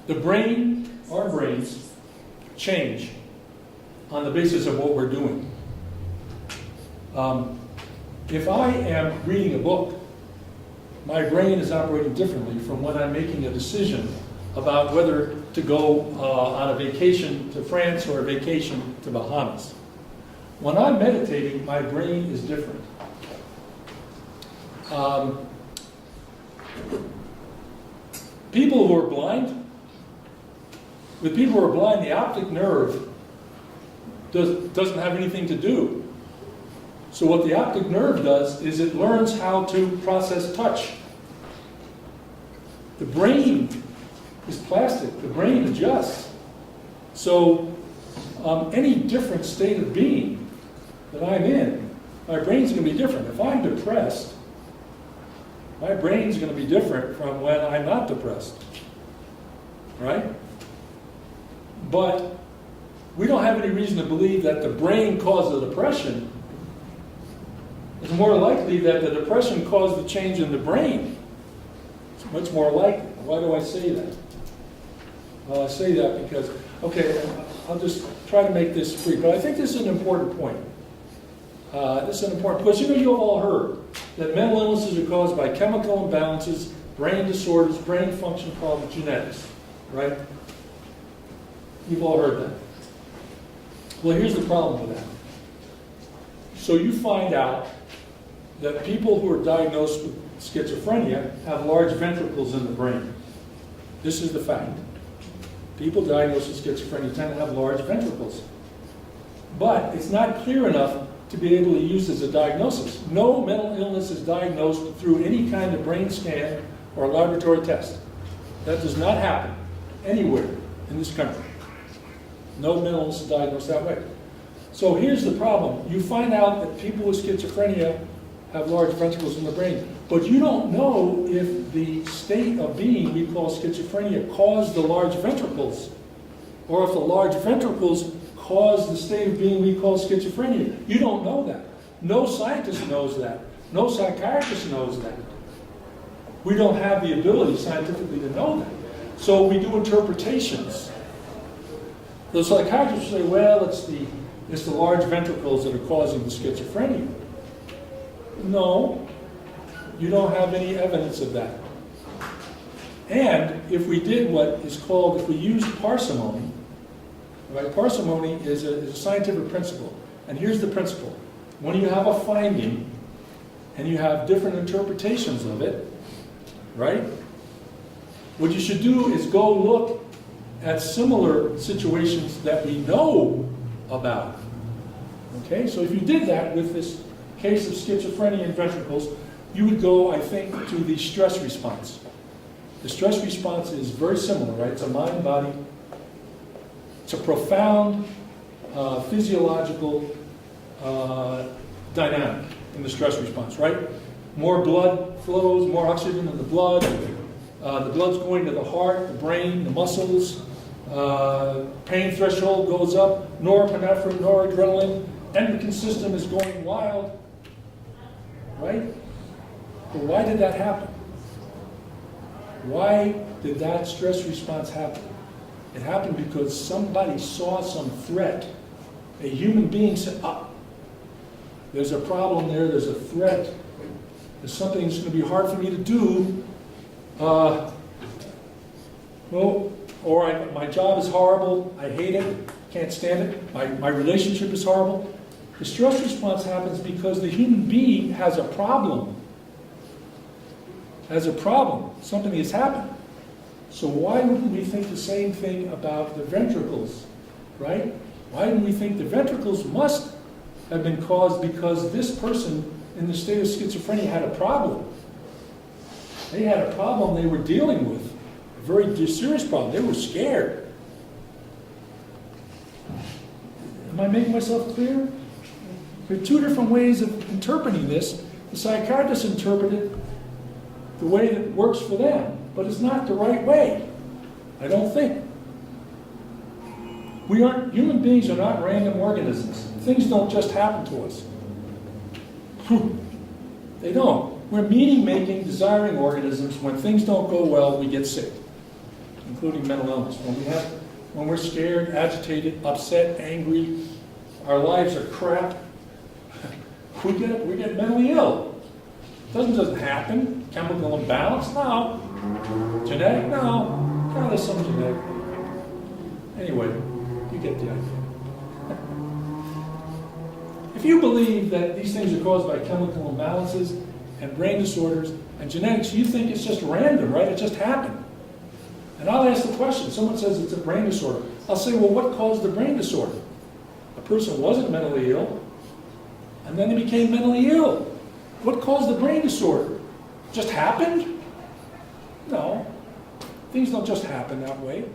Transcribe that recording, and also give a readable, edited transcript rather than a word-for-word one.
The brain, our brains, change on the basis of what we're doing. If I am reading a book, my brain is operating differently from when I'm making a decision about whether to go on a vacation to France or a vacation to Bahamas. When I'm meditating, my brain is different. People who are blind, with people who are blind, the optic nerve doesn't have anything to do. So what the optic nerve does is it learns how to process touch. The brain is plastic. The brain adjusts. So any different state of being that I'm in, my brain's going to be different. If I'm depressed, my brain's going to be different from when I'm not depressed. Right? But we don't have any reason to believe that the brain caused the depression. It's more likely that the depression caused the change in the brain. It's much more likely. Why do I say that? Well, I say that because, okay, I'll just try to make this brief, but I think this is an important point. This is an important point. Because you've all heard that mental illnesses are caused by chemical imbalances, brain disorders, brain function problems, genetics, right? You've all heard that. Well, here's the problem with that. So you find out that people who are diagnosed with schizophrenia have large ventricles in the brain. This is the fact. People diagnosed with schizophrenia tend to have large ventricles. But it's not clear enough to be able to use as a diagnosis. No mental illness is diagnosed through any kind of brain scan or laboratory test. That does not happen anywhere in this country. No mental illness is diagnosed that way. So here's the problem. You find out that people with schizophrenia have large ventricles in the brain, but you don't know if the state of being we call schizophrenia caused the large ventricles, or if the large ventricles caused the state of being we call schizophrenia. You don't know that. No scientist knows that. No psychiatrist knows that. We don't have the ability scientifically to know that. So we do interpretations. The psychiatrists say, well, it's the large ventricles that are causing the schizophrenia. No, you don't have any evidence of that. And if we did what is called, if we used parsimony, right? Parsimony is a scientific principle. And here's the principle. When you have a finding and you have different interpretations of it, right? What you should do is go look at similar situations that we know about. Okay, so if you did that with this case of schizophrenia and ventricles, you would go, I think, to the stress response. The stress response is very similar, right? It's a mind-body. It's a profound physiological dynamic in the stress response, right? More blood flows, more oxygen in the blood. The blood's going to the heart, the brain, the muscles. Pain threshold goes up. Norepinephrine, noradrenaline. Endocrine system is going wild. Right? But why did that happen? Why did that stress response happen? It happened because somebody saw some threat. A human being said, there's a problem there, there's a threat. There's something that's going to be hard for me to do. My job is horrible, I hate it, can't stand it, my relationship is horrible. The stress response happens because the human being has a problem. Something has happened. So why wouldn't we think the same thing about the ventricles, right? Why didn't we think the ventricles must have been caused because this person in the state of schizophrenia had a problem? They had a problem they were dealing with, a very serious problem. They were scared. Am I making myself clear? There are two different ways of interpreting this. The psychiatrists interpret it the way that works for them, but it's not the right way, I don't think. Human beings are not random organisms. Things don't just happen to us. They don't. We're meaning-making, desiring organisms. When things don't go well, we get sick. including mental illness. When we're scared, agitated, upset, angry, our lives are crap, we get mentally ill. It doesn't just happen. Chemical imbalance? No. Genetic? No. No, there's some genetic. Anyway, you get the idea. If you believe that these things are caused by chemical imbalances and brain disorders and genetics, you think it's just random, right? It just happened. And I'll ask the question. Someone says it's a brain disorder. I'll say, well, what caused the brain disorder? A person wasn't mentally ill, and then they became mentally ill. What caused the brain disorder? Just happened? No. Things don't just happen that way.